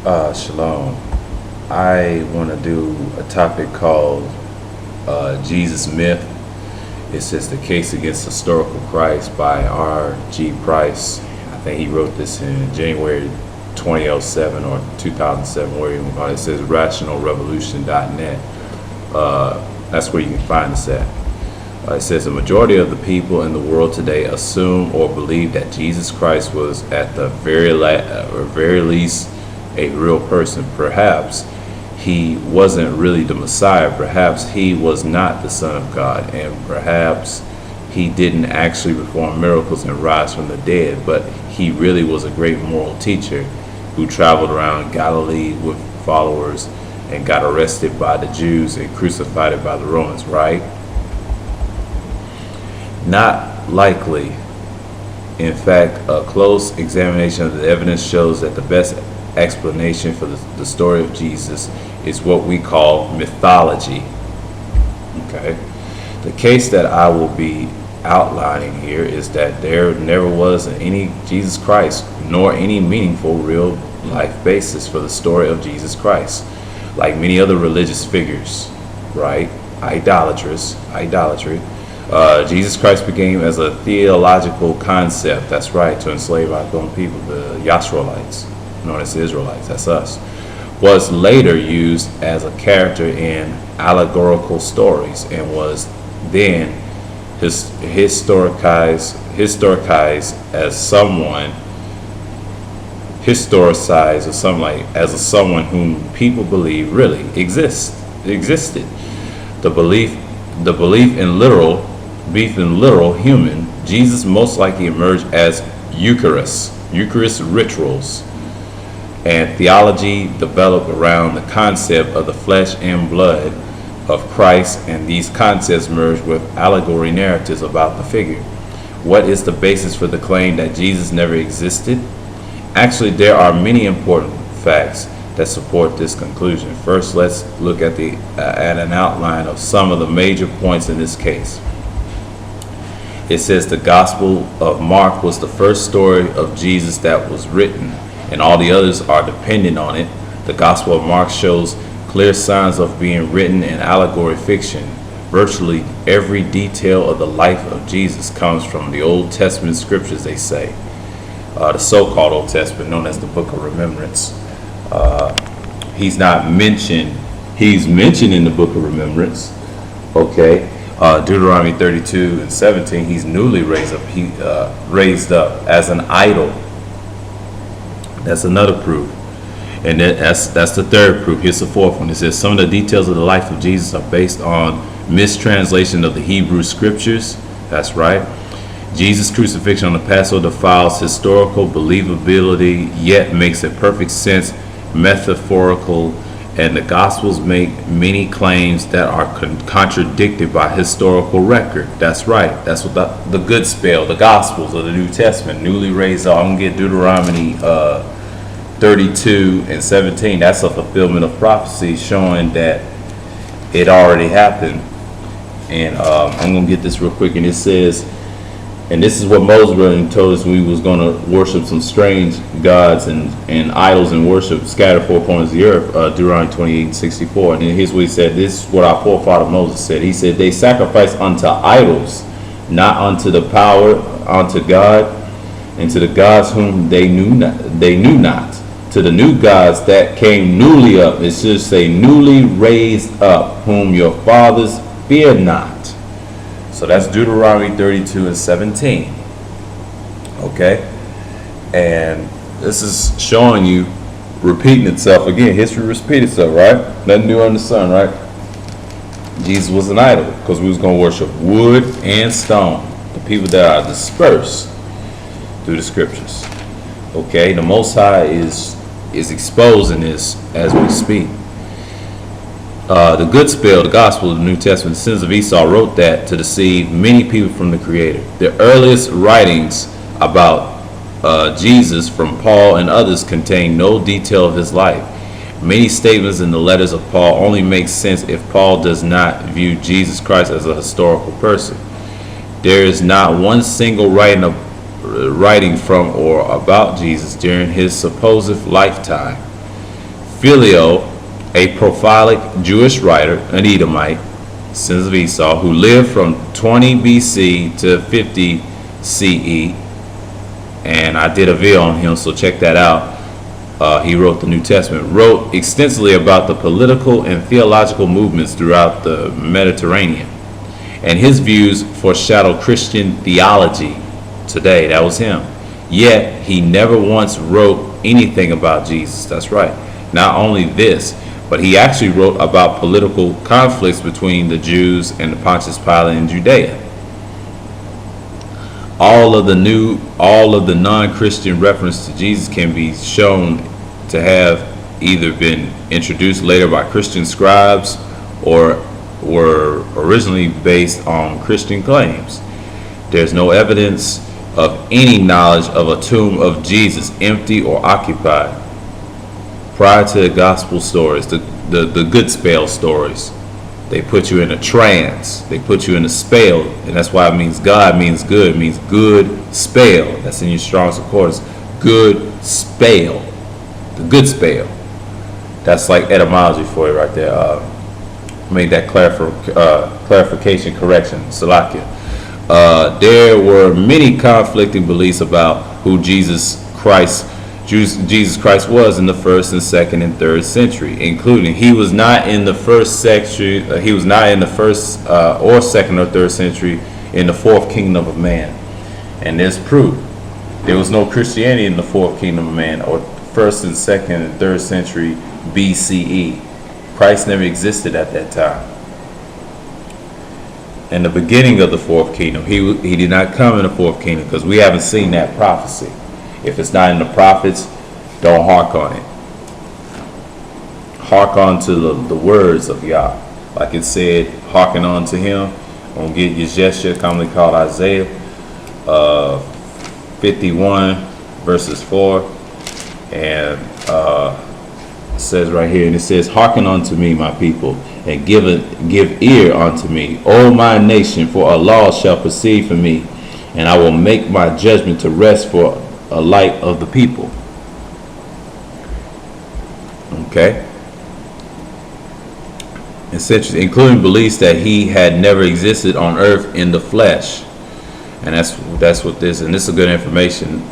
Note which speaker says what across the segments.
Speaker 1: Shalom. I want to do a topic called Jesus Myth. It says The Case Against Historical Christ by R.G. Price. I think he wrote this in January 2007 or 2007, where it says rationalrevolution.net. That's where you can find this at. It says a majority of the people in the world today assume or believe that Jesus Christ was at the very least a real person. Perhaps he wasn't really the Messiah. Perhaps he was not the Son of God. And perhaps he didn't actually perform miracles and rise from the dead. But he really was a great moral teacher who traveled around Galilee with followers and got arrested by the Jews and crucified by the Romans, right? Not likely. In fact, a close examination of the evidence shows that the best explanation for the story of Jesus is what we call mythology. Okay. The case that I will be outlining here is that there never was any Jesus Christ, nor any meaningful real life basis for the story of Jesus Christ. Like many other religious figures, right? Idolatry. Jesus Christ became as a theological concept, that's right, to enslave our own people, the Yashroelites, known as the Israelites, that's us, was later used as a character in allegorical stories and was then historicized as someone whom people believe really existed. The belief in literal human, Jesus most likely emerged as Eucharist rituals, and theology developed around the concept of the flesh and blood of Christ, and these concepts merged with allegory narratives about the figure. What is the basis for the claim that Jesus never existed? Actually, there are many important facts that support this conclusion. First, let's look at an outline of some of the major points in this case. It says the Gospel of Mark was the first story of Jesus that was written, and all the others are dependent on it. The Gospel of Mark shows clear signs of being written in allegory fiction. Virtually every detail of the life of Jesus comes from the Old Testament scriptures, they say. The so-called Old Testament, known as the Book of Remembrance. He's mentioned in the Book of Remembrance. Okay. Deuteronomy 32 and 17, he's newly raised up as an idol. That's another proof. And that's the third proof. Here's the fourth one. It says some of the details of the life of Jesus are based on mistranslation of the Hebrew scriptures. That's right. Jesus' crucifixion on the Passover defiles historical believability, yet makes a perfect sense metaphorical, and the Gospels make many claims that are contradicted by historical record. That's right. That's what the good spell, the Gospels of the New Testament, newly raised up. I'm going to get Deuteronomy 32 and 17. That's a fulfillment of prophecy showing that it already happened. And I'm going to get this real quick. And it says, and this is what Moses really told us we was going to worship some strange gods and idols and worship scattered four corners of the earth, Deuteronomy 28:64. And here's what he said. This is what our forefather Moses said. He said, they sacrifice unto idols, not unto the power, unto God, and to the gods whom they knew not. To the new gods that came newly up, it should say newly raised up, whom your fathers feared not. So that's Deuteronomy 32 and 17. Okay? And this is showing you, repeating itself. Again, history repeats itself, right? Nothing new under the sun, right? Jesus was an idol because we was going to worship wood and stone. The people that are dispersed through the scriptures. Okay? The Most High is exposing this as we speak. The good spell, the Gospel of the New Testament, the sins of Esau, wrote that to deceive many people from the Creator. The earliest writings about Jesus from Paul and others contain no detail of his life. Many statements in the letters of Paul only make sense if Paul does not view Jesus Christ as a historical person. There is not one single writing from or about Jesus during his supposed lifetime. Philo, a prolific Jewish writer, an Edomite, sons of Esau, who lived from 20 BC to 50 CE, and I did a video on him, so check that out. He wrote the New Testament, wrote extensively about the political and theological movements throughout the Mediterranean, and his views foreshadow Christian theology today. That was him. Yet he never once wrote anything about Jesus. That's right. Not only this, but he actually wrote about political conflicts between the Jews and the Pontius Pilate in Judea. All of the non-Christian reference to Jesus can be shown to have either been introduced later by Christian scribes or were originally based on Christian claims. There's no evidence of any knowledge of a tomb of Jesus empty or occupied prior to the gospel stories, the good spell stories. They put you in a trance. They put you in a spell, and that's why it means God means good. It means good spell. That's in your Strong's Concordance. Good spell. The good spell. That's like etymology for you right there. Made that clarification correction. Salakia. There were many conflicting beliefs about who Jesus Christ was in the first and second and third century, including he was not in the first century. He was not in the first or second or third century in the fourth kingdom of man, and there's proof. There was no Christianity in the fourth kingdom of man or first and second and third century BCE. Christ never existed at that time. In the beginning of the fourth kingdom, he did not come in the fourth kingdom because we haven't seen that prophecy. If it's not in the prophets, don't hark on it. Hark on to the words of Yah. Like it said, hearken on to him. I'm going to get your gesture, commonly called Isaiah 51 verses 4. And it says right here, and it says, hearken unto me, my people, and give ear unto me, O my nation, for a law shall proceed from me, and I will make my judgment to rest for a light of the people. Okay. Essentially, including beliefs that he had never existed on earth in the flesh. And that's what this, and this is good information.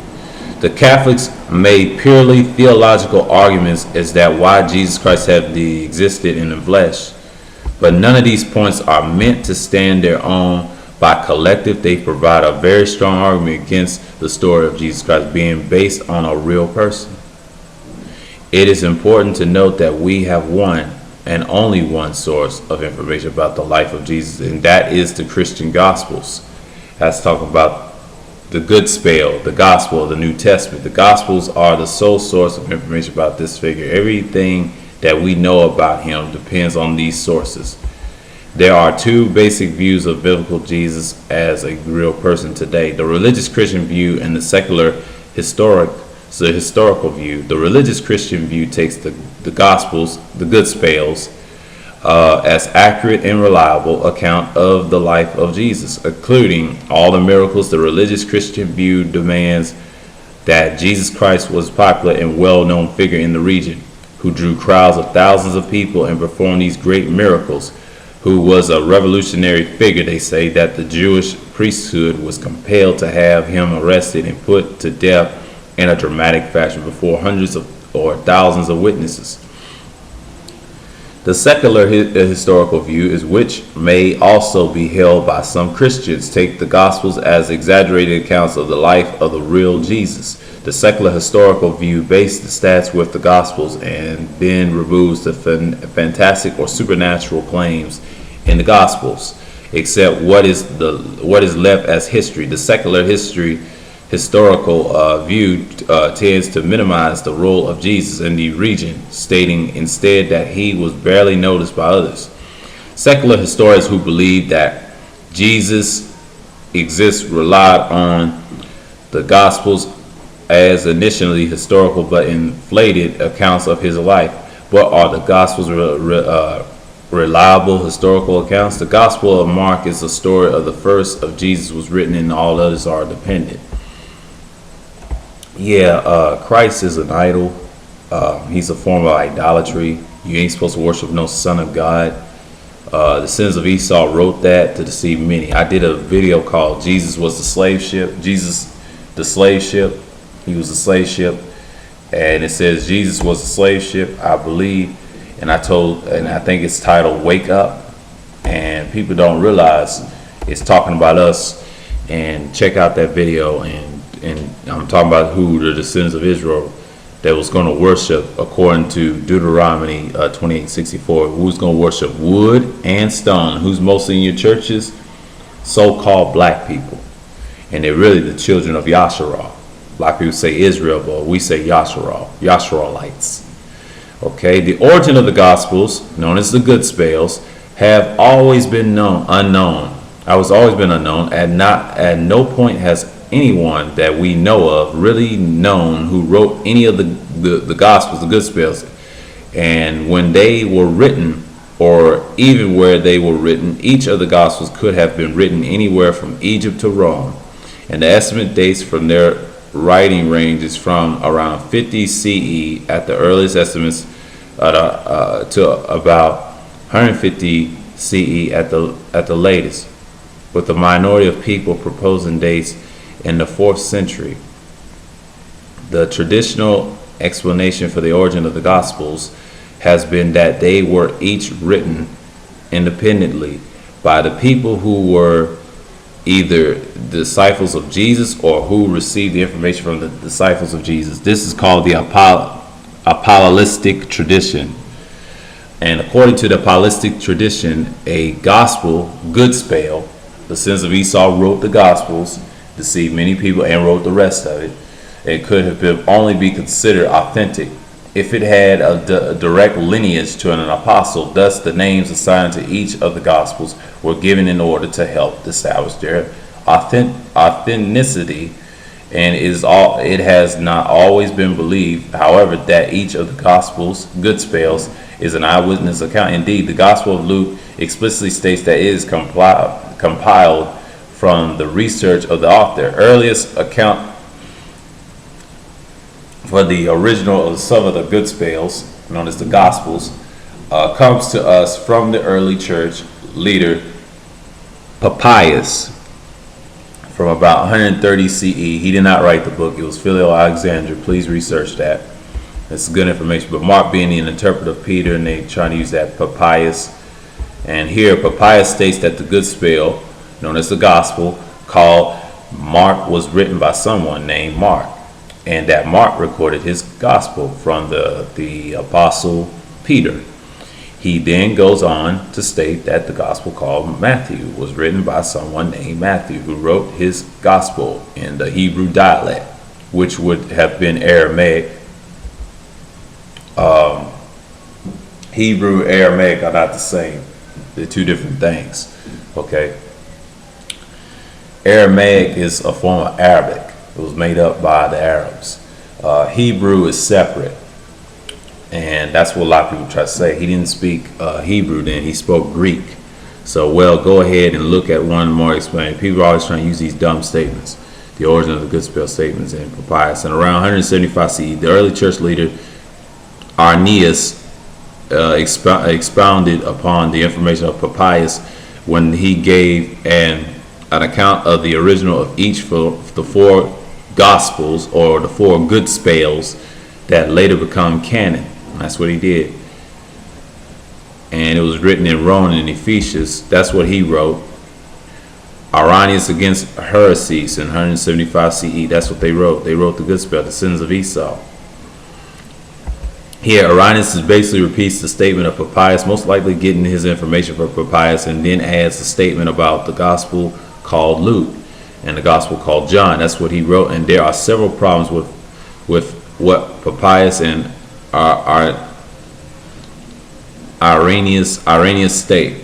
Speaker 1: The Catholics made purely theological arguments as that why Jesus Christ had existed in the flesh. But none of these points are meant to stand their own. By collective, they provide a very strong argument against the story of Jesus Christ being based on a real person. It is important to note that we have one and only one source of information about the life of Jesus, and that is the Christian Gospels. That's talking about the good spell, the Gospel of the New Testament. The Gospels are the sole source of information about this figure. Everything that we know about him depends on these sources. There are two basic views of biblical Jesus as a real person today: the religious Christian view and the secular historical view. The religious Christian view takes the Gospels, the good spells, as accurate and reliable account of the life of Jesus, including all the miracles. The religious Christian view demands that Jesus Christ was a popular and well-known figure in the region, who drew crowds of thousands of people and performed these great miracles, who was a revolutionary figure. They say that the Jewish priesthood was compelled to have him arrested and put to death in a dramatic fashion before hundreds or thousands of witnesses. The secular historical view, is which may also be held by some Christians, take the Gospels as exaggerated accounts of the life of the real Jesus. The secular historical view based the stats with the Gospels and then removes the fantastic or supernatural claims in the Gospels, except what is left as history. The secular historical view tends to minimize the role of Jesus in the region, stating instead that he was barely noticed by others. Secular historians who believe that Jesus exists relied on the Gospels as initially historical but inflated accounts of his life. But are the Gospels reliable historical accounts? The Gospel of Mark is the story of the first of Jesus was written, and all others are dependent. Christ is an idol. He's a form of idolatry. You ain't supposed to worship no son of God. The sins of Esau wrote that to deceive many. I did a video called Jesus was the slave ship. Jesus, the slave ship. He was the slave ship. And it says Jesus was the slave ship, I believe. And I think it's titled Wake Up. And people don't realize it's talking about us. And check out that video. And I'm talking about who the descendants of Israel that was going to worship according to Deuteronomy 28:64. Who's going to worship wood and stone? Who's mostly in your churches? So-called black people. And they're really the children of Yasharal. Black people say Israel, but we say Yasharal, Yasharalites. Okay, the origin of the Gospels, known as the Good Spells, have always been unknown. I was always been unknown, and at no point has anyone that we know of really known who wrote any of the Gospels, the Good Spells. And when they were written, or even where they were written, each of the Gospels could have been written anywhere from Egypt to Rome. And the estimate dates from their writing ranges from around 50 CE at the earliest estimates to about 150 CE at the latest, with the minority of people proposing dates in the 4th century. The traditional explanation for the origin of the Gospels has been that they were each written independently by the people who were either disciples of Jesus or who received the information from the disciples of Jesus. This is called the Apostolic tradition. And according to the Apostolic tradition, a gospel, good spell, the sons of Esau wrote the Gospels, deceived many people, and wrote the rest of it. It could have been only be considered authentic if it had a direct lineage to an apostle. Thus, the names assigned to each of the Gospels were given in order to help establish their authenticity, and it has not always been believed, however, that each of the Gospels, good spells, is an eyewitness account. Indeed, the Gospel of Luke explicitly states that it is compiled from the research of the author. Earliest account for the original of some of the good spells, known as the Gospels, comes to us from the early church leader Papias from about 130 CE. He did not write the book. It was Philo Alexander. Please research that. It's good information. But Mark being an interpreter of Peter, and they trying to use that Papias. And here Papias states that the good spell, known as the Gospel, called Mark, was written by someone named Mark, and that Mark recorded his gospel from the apostle Peter. He then goes on to state that the gospel called Matthew was written by someone named Matthew, who wrote his gospel in the Hebrew dialect, which would have been Aramaic. Hebrew, Aramaic are not the same. They're two different things. Okay. Aramaic is a form of Arabic. It was made up by the Arabs. Hebrew is separate, and that's what a lot of people try to say. He didn't speak Hebrew then, he spoke Greek. So, well, go ahead and look at one more explained. People are always trying to use these dumb statements, the origin of the good spell statements in Papias. And around 175 CE, the early church leader Arrhenius expounded upon the information of Papias when he gave an account of the original of each for the 4 Gospels, or the 4 good spells that later become canon. That's what he did. And it was written in Rome and Ephesians. That's what he wrote. Irenaeus against heresies in 175 CE. That's what they wrote. They wrote the good spell, the sins of Esau. Here, Irenaeus basically repeats the statement of Papias, most likely getting his information from Papias, and then adds a statement about the gospel called Luke and the gospel called John. That's what he wrote. And there are several problems with what Papias and Irenaeus state.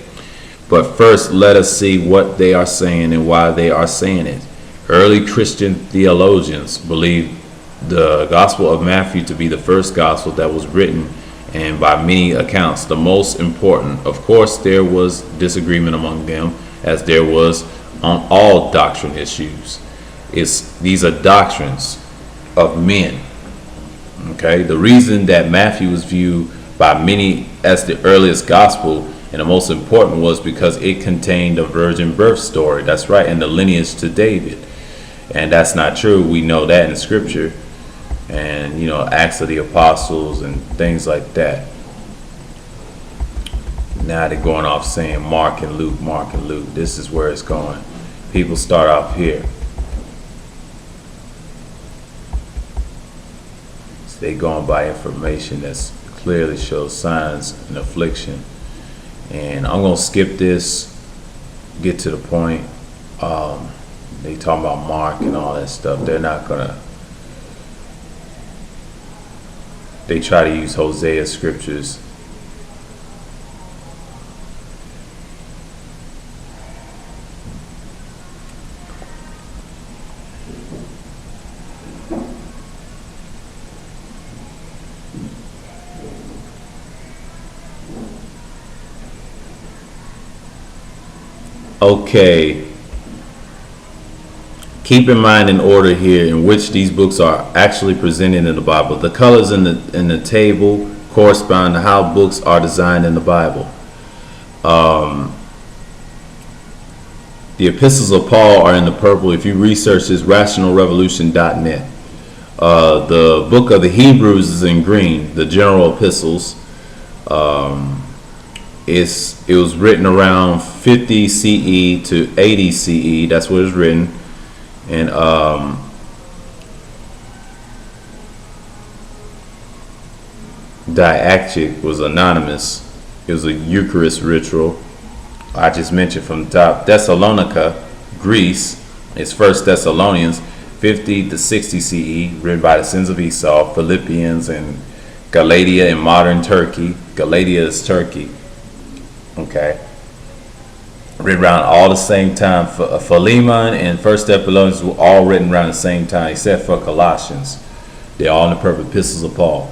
Speaker 1: But first, let us see what they are saying and why they are saying it. Early Christian theologians believe the Gospel of Matthew to be the first gospel that was written, and by many accounts the most important. Of course, there was disagreement among them, as there was on all doctrine issues. These are doctrines of men. Okay, the reason that Matthew was viewed by many as the earliest gospel and the most important was because it contained a virgin birth story. That's right, and the lineage to David. And that's not true. We know that in Scripture, and Acts of the Apostles and things like that. Now they're going off saying Mark and Luke, Mark and Luke. This is where it's going. People start off here. So they going by information that clearly shows signs and affliction. And I'm going to skip this, get to the point. They talking about Mark and all that stuff. They're not going to. They try to use Hosea scriptures. Okay. Keep in mind in order here in which these books are actually presented in the Bible. The colors in the table correspond to how books are designed in the Bible. The epistles of Paul are in the purple. If you research this, rationalrevolution.net. The book of the Hebrews is in green. The general epistles. It was written around 50 CE to 80 CE. That's what it's written. And Diactic was anonymous. It was a Eucharist ritual. I just mentioned from the top. Thessalonica, Greece, is First Thessalonians, 50 to 60 CE, written by the sons of Esau. Philippians and Galatia in modern Turkey. Galatia is Turkey. Okay. Written around all the same time. Philemon and First Thessalonians were all written around the same time, except for Colossians. They're all in the purple epistles of Paul.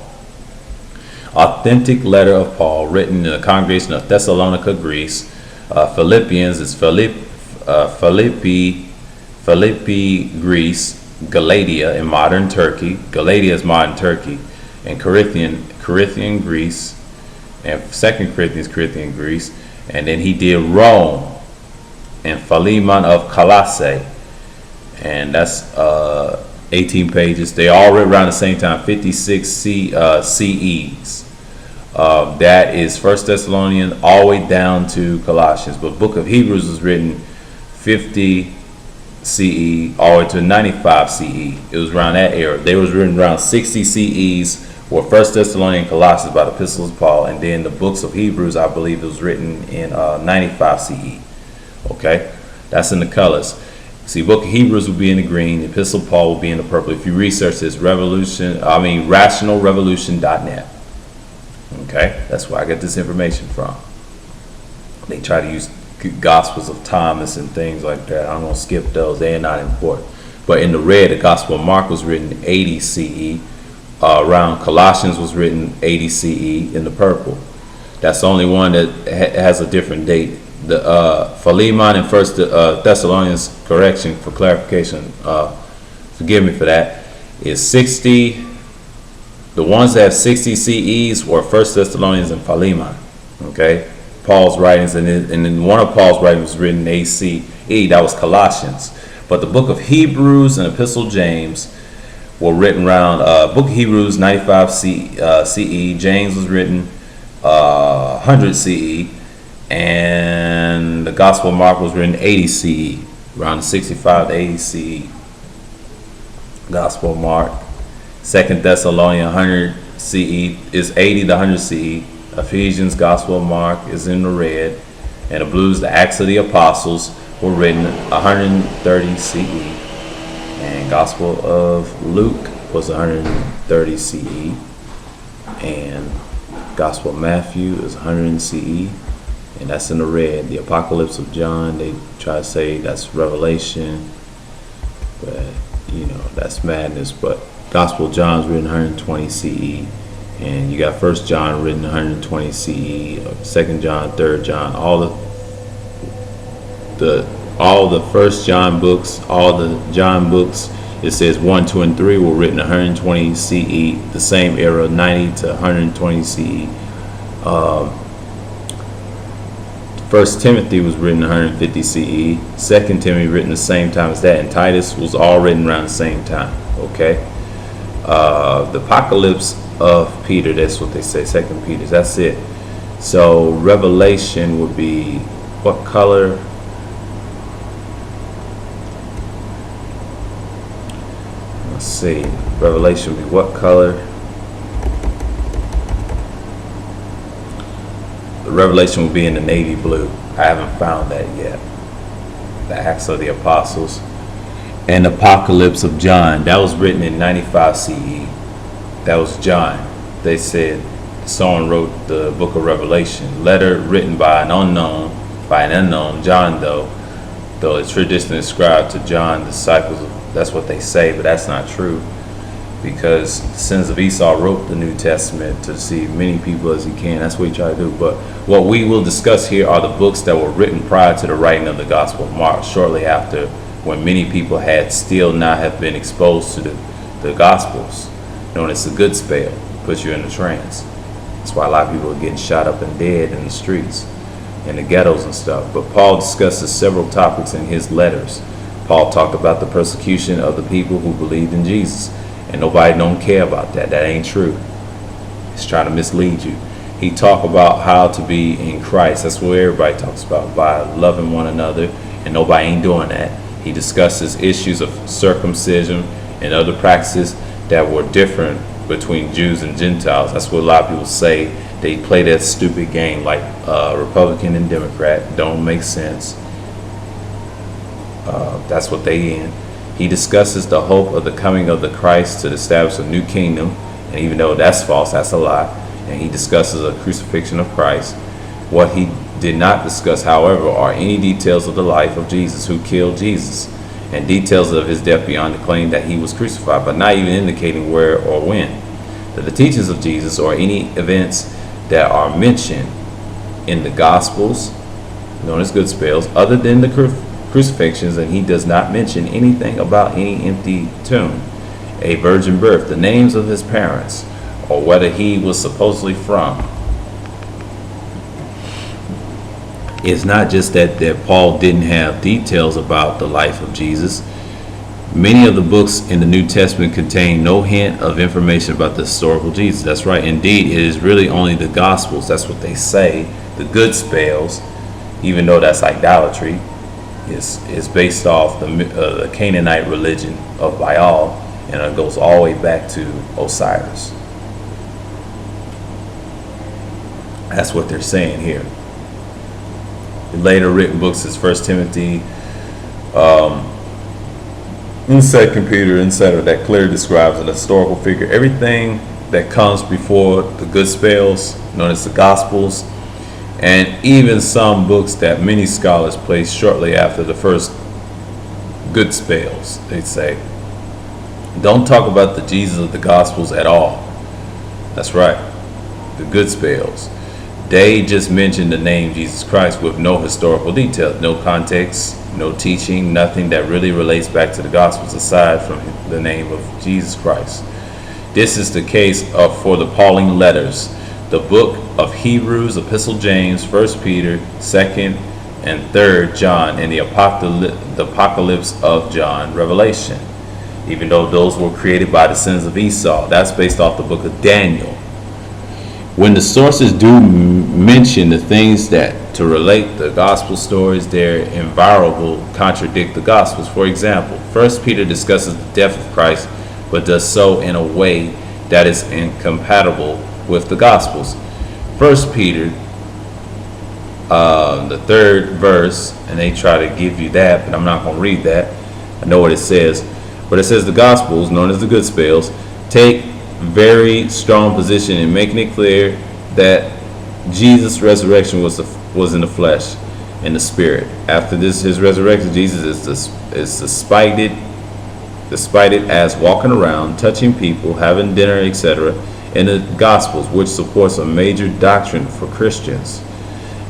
Speaker 1: Authentic letter of Paul, written in the congregation of Thessalonica, Greece. Philippians is Philippi, Greece. Galatia in modern Turkey. Galatia is modern Turkey. And Corinthian, Greece. And 2 Corinthians, Greece. And then he did Rome and Philemon of Colossae. And that's 18 pages. They all read around the same time, 56 CEs. That is First Thessalonians all the way down to Colossians. But Book of Hebrews was written 50 CE all the way to 95 CE. It was around that era. They was written around 60 CEs were First Thessalonians and Colossians by the epistles of Paul. And then the books of Hebrews, I believe it was written in 95 CE. Okay? That's in the colors. See, Book of Hebrews will be in the green. The Epistle of Paul will be in the purple. If you research this, rationalrevolution.net. Okay? That's where I get this information from. They try to use Gospels of Thomas and things like that. I'm going to skip those. They are not important. But in the red, the Gospel of Mark was written 80 CE. Around Colossians was written 80 CE in the purple. That's the only one that has a different date. The Philemon and First Thessalonians, correction for clarification, forgive me for that, is 60. The ones that have 60 CEs were First Thessalonians and Philemon. Okay, Paul's writings, and then one of Paul's writings was written ACE. That was Colossians. But the book of Hebrews and Epistle James were written around book of Hebrews 95 CE. James was written 100 CE. And the Gospel of Mark was written 80 CE, around 65 to 80 CE. Gospel of Mark. 2 Thessalonians 100 CE is 80 to 100 CE. Ephesians, Gospel of Mark is in the red. And the blues, the Acts of the Apostles, were written 130 CE. And Gospel of Luke was 130 CE. And Gospel of Matthew is 100 CE. And that's in the red. The Apocalypse of John, they try to say that's Revelation, but that's madness. But Gospel of John's written 120 CE, and you got First John written 120 CE, Second John, Third John, all the First John books, all the John books, It says 1, 2, and 3 were written 120 CE, the same era, 90 to 120 CE. First Timothy was written 150 CE. Second Timothy written the same time as that, and Titus was all written around the same time. Okay. The Apocalypse of Peter, that's what they say. Second Peter, that's it. So Revelation would be what color? Let's see. Revelation would be what color? The Revelation will be in the navy blue. I haven't found that yet. The Acts of the Apostles. And Apocalypse of John. That was written in 95 CE. That was John. They said someone wrote the book of Revelation. Letter written by an unknown, John though it's traditionally ascribed to John, disciples of, that's what they say, but that's not true. Because the sons of Esau wrote the New Testament to deceive many people as he can. That's what he tried to do. But what we will discuss here are the books that were written prior to the writing of the Gospel of Mark, shortly after, when many people had still not have been exposed to the Gospels, known as the good spell, puts you in a trance. That's why a lot of people are getting shot up and dead in the streets, in the ghettos and stuff. But Paul discusses several topics in his letters. Paul talked about the persecution of the people who believed in Jesus. And nobody don't care about that. That ain't true. He's trying to mislead you. He talked about how to be in Christ. That's what everybody talks about, by loving one another. And nobody ain't doing that. He discusses issues of circumcision and other practices that were different between Jews and Gentiles. That's what a lot of people say. They play that stupid game like Republican and Democrat. Don't make sense. That's what they in. He discusses the hope of the coming of the Christ to establish a new kingdom, and even though that's false, that's a lie. And he discusses a crucifixion of Christ. What he did not discuss, however, are any details of the life of Jesus, who killed Jesus, and details of his death beyond the claim that he was crucified, but not even indicating where or when. The teachings of Jesus or any events that are mentioned in the Gospels, known as good spells, other than the crucifixions, and he does not mention anything about any empty tomb, a virgin birth, the names of his parents, or whether he was supposedly from. It's not just that Paul didn't have details about the life of Jesus. Many of the books in the New Testament contain no hint of information about the historical Jesus. That's right. Indeed, it is really only the Gospels. That's what they say. The good spells, even though that's idolatry, is based off the Canaanite religion of Baal, and it goes all the way back to Osiris. That's what they're saying here. The later written books is 1 Timothy, and 2 Peter, etc., that clearly describes an historical figure. Everything that comes before the good spells, known as the Gospels, and even some books that many scholars place shortly after the first good spells, they say, don't talk about the Jesus of the Gospels at all. That's right, the good spells. They just mention the name Jesus Christ with no historical details, no context, no teaching, nothing that really relates back to the Gospels aside from the name of Jesus Christ. This is the case for the Pauline letters, the book of Hebrews, Epistle James, 1 Peter, 2nd and 3rd John, and the Apocalypse of John, Revelation. Even though those were created by the sons of Esau, that's based off the book of Daniel. When the sources do mention the things that to relate the gospel stories, their invariable contradict the gospels. For example, 1 Peter discusses the death of Christ, but does so in a way that is incompatible with the gospels. 1 Peter, the 3rd verse, and they try to give you that, but I'm not going to read that. I know what it says, but it says the gospels, known as the good spells, take very strong position in making it clear that Jesus' resurrection was in the flesh, in the spirit. After this, his resurrection, Jesus is despite it as walking around, touching people, having dinner, etc. in the Gospels, which supports a major doctrine for Christians,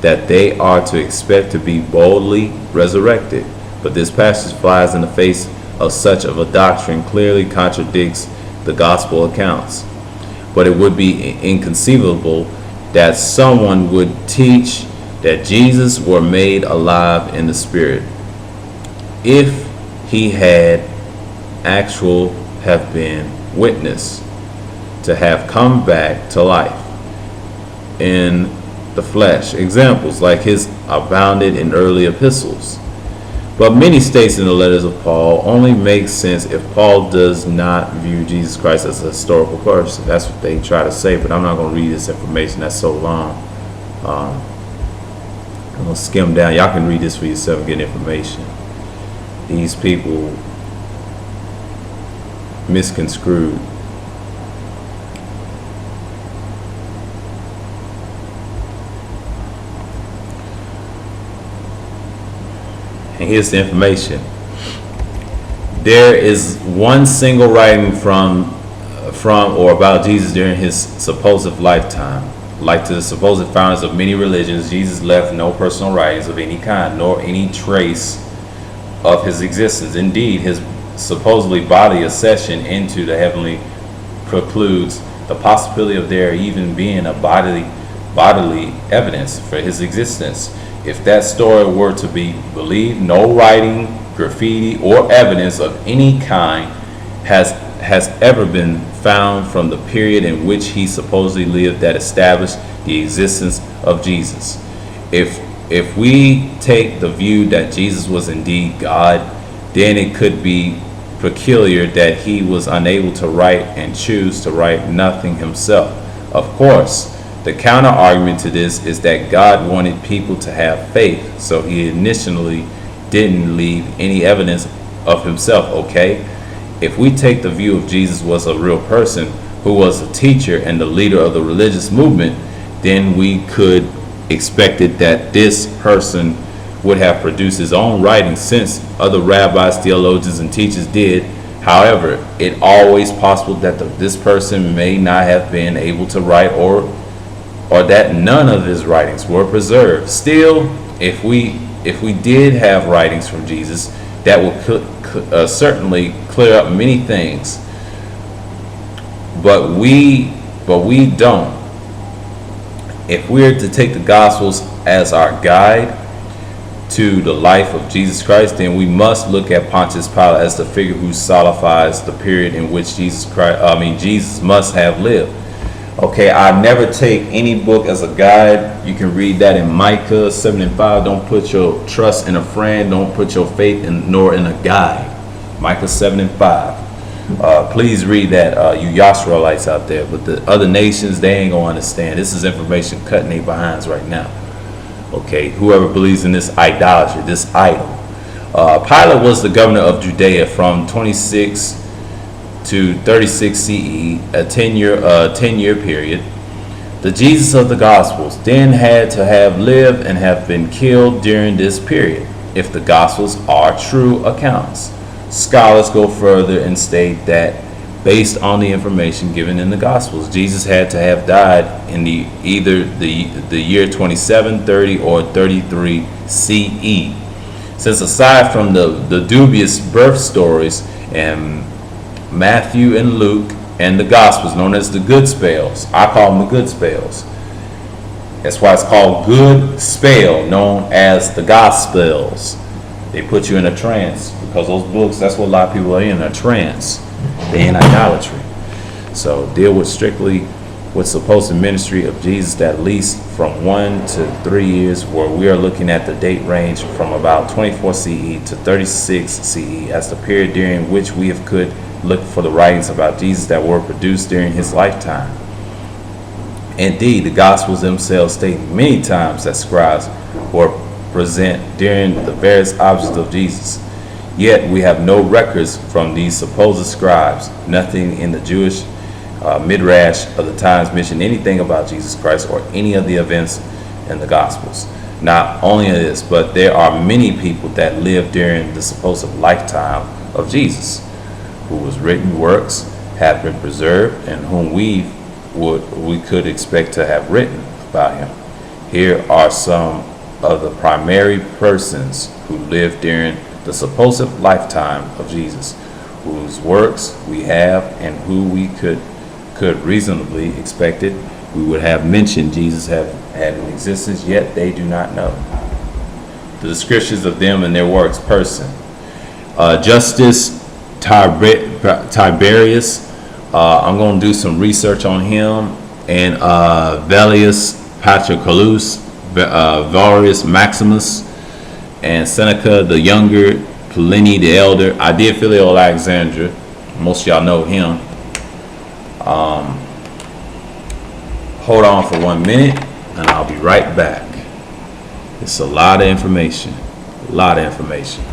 Speaker 1: that they are to expect to be boldly resurrected. But this passage flies in the face of such of a doctrine clearly contradicts the gospel accounts. But it would be inconceivable that someone would teach that Jesus were made alive in the spirit if he had have been witnessed to have come back to life in the flesh. Examples like his abounded in early epistles. But many states in the letters of Paul only make sense if Paul does not view Jesus Christ as a historical person. That's what they try to say, but I'm not going to read this information. That's so long. I'm going to skim down. Y'all can read this for yourself and get information. These people misconstrued. And here's the information. There is one single writing from or about Jesus during his supposed lifetime. Like to the supposed founders of many religions, Jesus left no personal writings of any kind, nor any trace of his existence. Indeed, his supposedly bodily accession into the heavenly precludes the possibility of there even being a bodily evidence for his existence. If that story were to be believed, no writing, graffiti, or evidence of any kind has ever been found from the period in which he supposedly lived that established the existence of Jesus. If we take the view that Jesus was indeed God, then it could be peculiar that he was unable to write and choose to write nothing himself. Of course, the counter argument to this is that God wanted people to have faith, so he initially didn't leave any evidence of himself, okay? If we take the view of Jesus was a real person who was a teacher and the leader of the religious movement, then we could expect it that this person would have produced his own writings, since other rabbis, theologians, and teachers did. However, it's always possible that this person may not have been able to write, or that none of his writings were preserved. Still, if we did have writings from Jesus, that would certainly clear up many things. But we don't. If we're to take the Gospels as our guide to the life of Jesus Christ, then we must look at Pontius Pilate as the figure who solidifies the period in which Jesus must have lived. Okay, I never take any book as a guide. You can read that in Micah 7:5. Don't put your trust in a friend. Don't put your faith nor in a guide. Micah 7:5. Please read that, you Yashraelites out there. But the other nations, they ain't going to understand. This is information cutting their behinds right now. Okay, whoever believes in this idolatry, this idol. Pilate was the governor of Judea from 26 to 36 CE, a 10-year period. The Jesus of the Gospels then had to have lived and have been killed during this period, if the Gospels are true accounts. Scholars go further and state that, based on the information given in the Gospels, Jesus had to have died in either the year 27, 30, or 33 CE. Since aside from the dubious birth stories and Matthew and Luke and the Gospels, known as the good spells, I call them the good spells. That's why it's called good spell, known as the Gospels. They put you in a trance because those books, that's what a lot of people are in, a trance. They're in idolatry. So deal with strictly with supposed ministry of Jesus, at least from 1 to 3 years, where we are looking at the date range from about 24 CE to 36 CE as the period during which we could look for the writings about Jesus that were produced during his lifetime. Indeed, the Gospels themselves state many times that scribes were present during the various objects of Jesus. Yet we have no records from these supposed scribes. Nothing in the Jewish midrash of the times mention anything about Jesus Christ or any of the events in the Gospels. Not only this, but there are many people that lived during the supposed lifetime of Jesus, whose written works have been preserved and whom we could expect to have written about him. Here are some of the primary persons who lived during the supposed lifetime of Jesus, whose works we have and who we could reasonably expect it we would have mentioned Jesus have had in existence, yet they do not know the descriptions of them and their works. Person, Justus Tiberius. I'm going to do some research on him, and Velius Patroclus, Varius Maximus, and Seneca the Younger, Pliny the Elder. I did Philo Alexandria. Most of y'all know him. Hold on for 1 minute, and I'll be right back. It's a lot of information. A lot of information.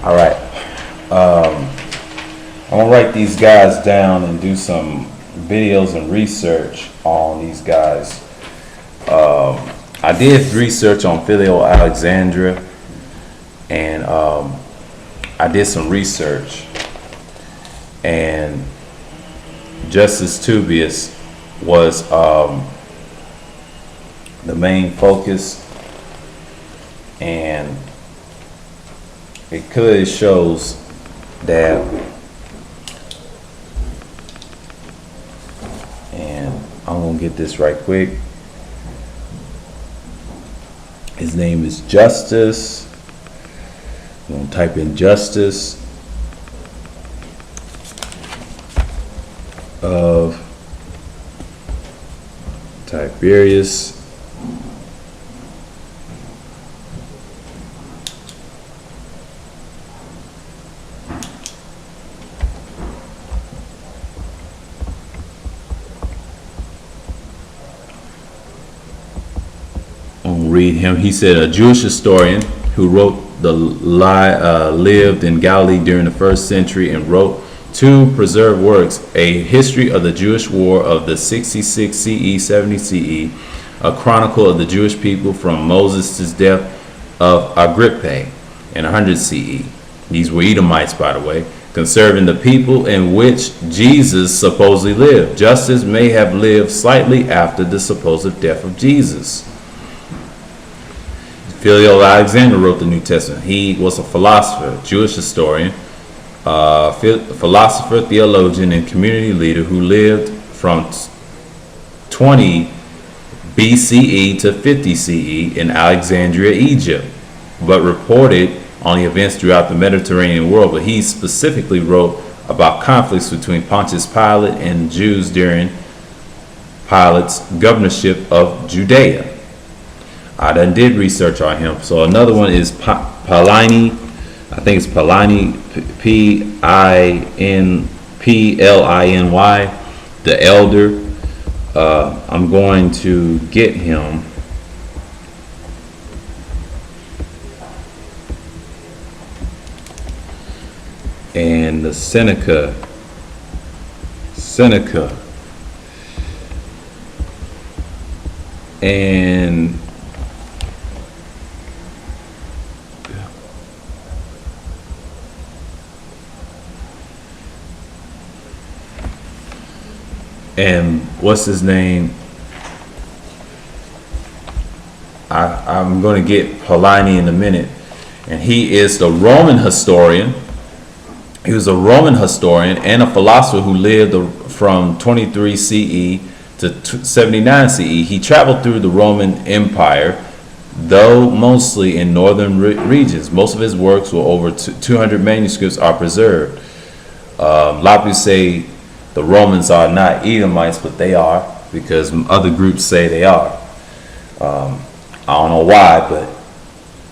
Speaker 1: All right. I'm gonna write these guys down and do some videos and research on these guys. I did research on Philo Alexandria, and I did some research, and Justus Tubius was the main focus, and it clearly shows that, and I'm gonna get this right quick. His name is Justus. I'm gonna type in Justus of Tiberius. Read him. He said, a Jewish historian who wrote lived in Galilee during the 1st century and wrote 2 preserved works: a history of the Jewish war of the 66 CE, 70 CE, a chronicle of the Jewish people from Moses' death of Agrippa in 100 CE. These were Edomites, by the way, concerning the people in which Jesus supposedly lived. Justus may have lived slightly after the supposed death of Jesus. Philo Alexander wrote the New Testament. He was a philosopher, Jewish historian, philosopher, theologian, and community leader who lived from 20 BCE to 50 CE in Alexandria, Egypt, but reported on the events throughout the Mediterranean world. But he specifically wrote about conflicts between Pontius Pilate and Jews during Pilate's governorship of Judea. I done did research on him. So another one is Pliny. I think it's Pliny, Pliny, the Elder. I'm going to get him. And the Seneca. And what's his name? I'm going to get Pliny in a minute. And he is the Roman historian. He was a Roman historian and a philosopher who lived from 23 CE to 79 CE. He traveled through the Roman Empire, though mostly in northern regions. Most of his works, were over 200 manuscripts, are preserved. A lot of people say the Romans are not Edomites, but they are, because other groups say they are. I don't know why, but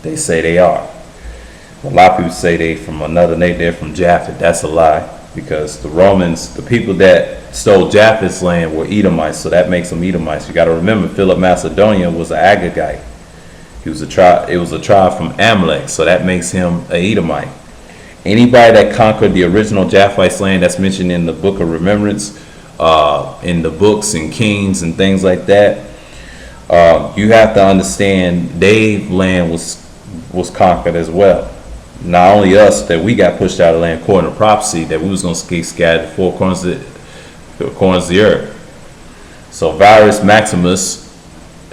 Speaker 1: they say they are. A lot of people say they from another nation, they're from Japheth. That's a lie, because the Romans, the people that stole Japheth's land were Edomites, so that makes them Edomites. You got to remember, Philip Macedonian was an Agagite. He was a tribe. It was a tribe from Amalek, so that makes him an Edomite. Anybody that conquered the original Japheth's land, that's mentioned in the Book of Remembrance, in the books and Kings and things like that, you have to understand their land was conquered as well. Not only us, that we got pushed out of land according to prophecy, that we was going to get scattered to four corners of the earth. So Varus Maximus,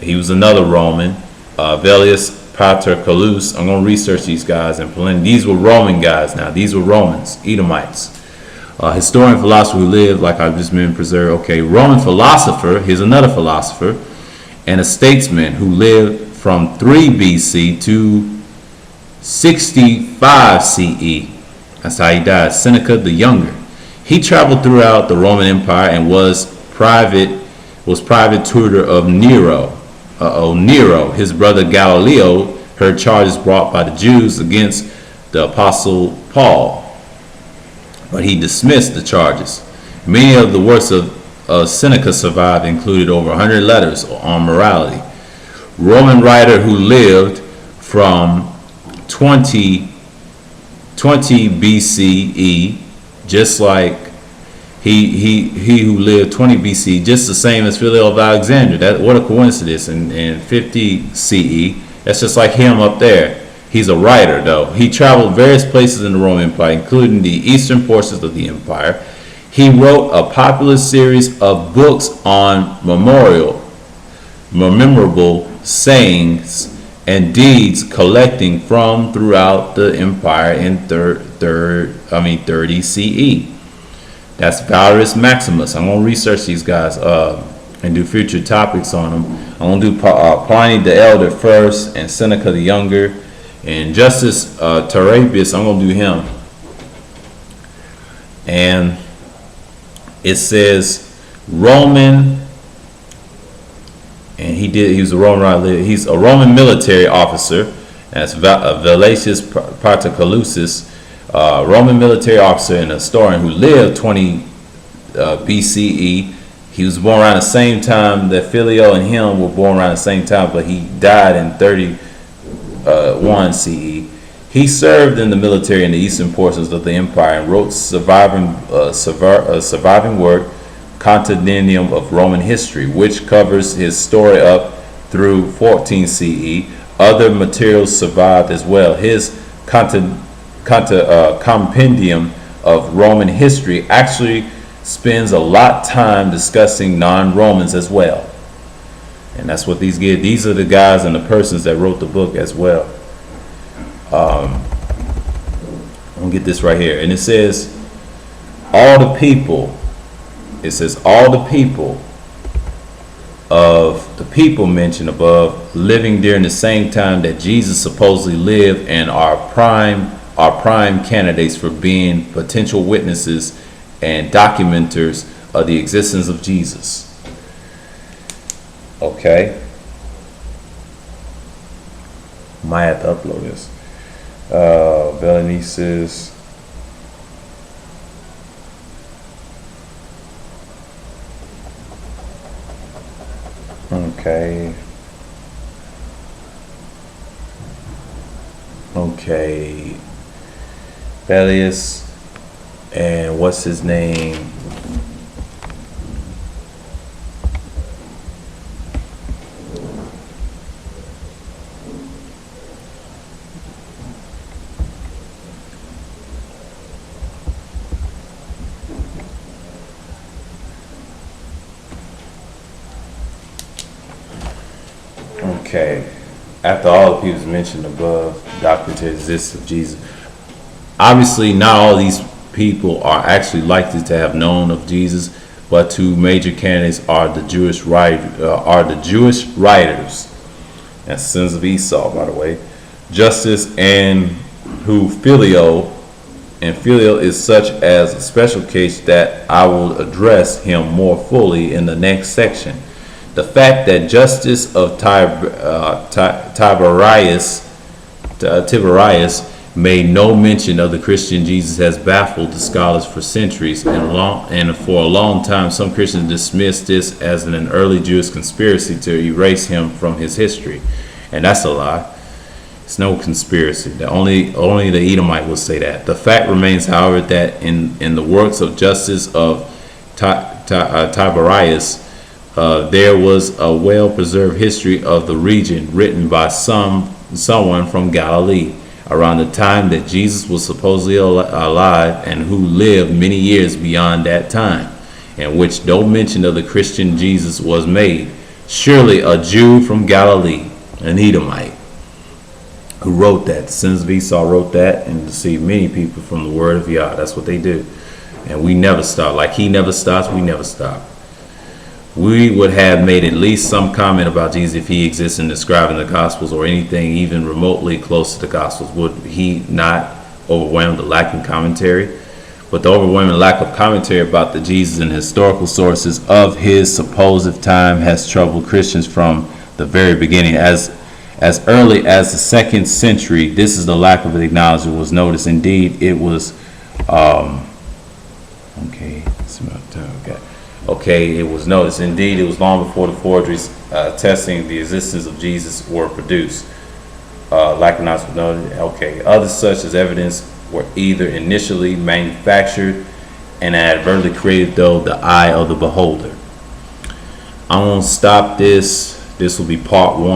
Speaker 1: he was another Roman. Velius Paterculus, I'm going to research these guys. And these were Roman guys now. These were Romans, Edomites. Historian, philosopher who lived, like I've just been preserved. Okay, Roman philosopher, here's another philosopher, and a statesman who lived from 3 BC to 65 CE. That's how he died. Seneca the Younger. He traveled throughout the Roman Empire and was private tutor of Nero. Nero, his brother Galileo, heard charges brought by the Jews against the Apostle Paul, but he dismissed the charges. Many of the works of Seneca survived, included over 100 letters on morality. Roman writer who lived from 20 BCE, just like he who lived 20 BC, just the same as Philo of Alexandria. What a coincidence! In 50 CE, that's just like him up there. He's a writer, though. He traveled various places in the Roman Empire, including the eastern portions of the empire. He wrote a popular series of books on memorable sayings and deeds, collecting from throughout the empire in 30 CE. That's Varus Maximus. I'm going to research these guys and do future topics on them. I'm going to do Pliny the Elder first, and Seneca the Younger, and Justus Tarabius. I'm going to do him. And it says Roman, and he was a Roman. He's a Roman military officer. That's Valesius Paterculus, Roman military officer and historian who lived 20 BCE. He was born around the same time that Philo and him were born around the same time, but he died in 31 CE. He served in the military in the eastern portions of the empire and wrote surviving work, Compendium of Roman History, which covers his story up through 14 CE. Other materials survived as well. His Compendium of Roman History actually spends a lot of time discussing non-Romans as well. And that's what these get. These are the guys and the persons that wrote the book as well. I'm going to get this right here. And it says, all the people of the people mentioned above living during the same time that Jesus supposedly lived and are prime candidates for being potential witnesses and documenters of the existence of Jesus. Okay. Might have to upload this. Belenesis. Okay. Belius, and what's his name? Okay. After all the people mentioned above, doctrine to exist of Jesus. Obviously, not all these people are actually likely to have known of Jesus, but two major candidates are the Jewish writers. That's sons of Esau, by the way. Justus and Philo, and Philo is such as a special case that I will address him more fully in the next section. The fact that Justice of Tiberius made no mention of the Christian Jesus has baffled the scholars for centuries, and for a long time some Christians dismissed this as an early Jewish conspiracy to erase him from his history, and that's a lie. It's no conspiracy. Only the Edomite will say that. The fact remains, however, that in the works of Justice of Tiberius, there was a well-preserved history of the region written by someone from Galilee around the time that Jesus was supposedly alive, and who lived many years beyond that time, in which no mention of the Christian Jesus was made. Surely a Jew from Galilee, an Edomite, who wrote that. The sons of Esau wrote that and deceived many people from the word of Yah. That's what they do. And we never stop. Like he never stops, we never stop. We would have made at least some comment about Jesus if he exists in describing the Gospels, or anything even remotely close to the Gospels. Would he not overwhelm the lacking commentary? But the overwhelming lack of commentary about the Jesus and historical sources of his supposed time has troubled Christians from the very beginning. As early as the 2nd century, this is the lack of acknowledgement was noticed. Indeed, it was it was noticed. Indeed, it was long before the forgeries attesting the existence of Jesus were produced. Lack of knowledge was noted. Others such as evidence were either initially manufactured and advertently created through the eye of the beholder. I won't stop this. This will be part 1.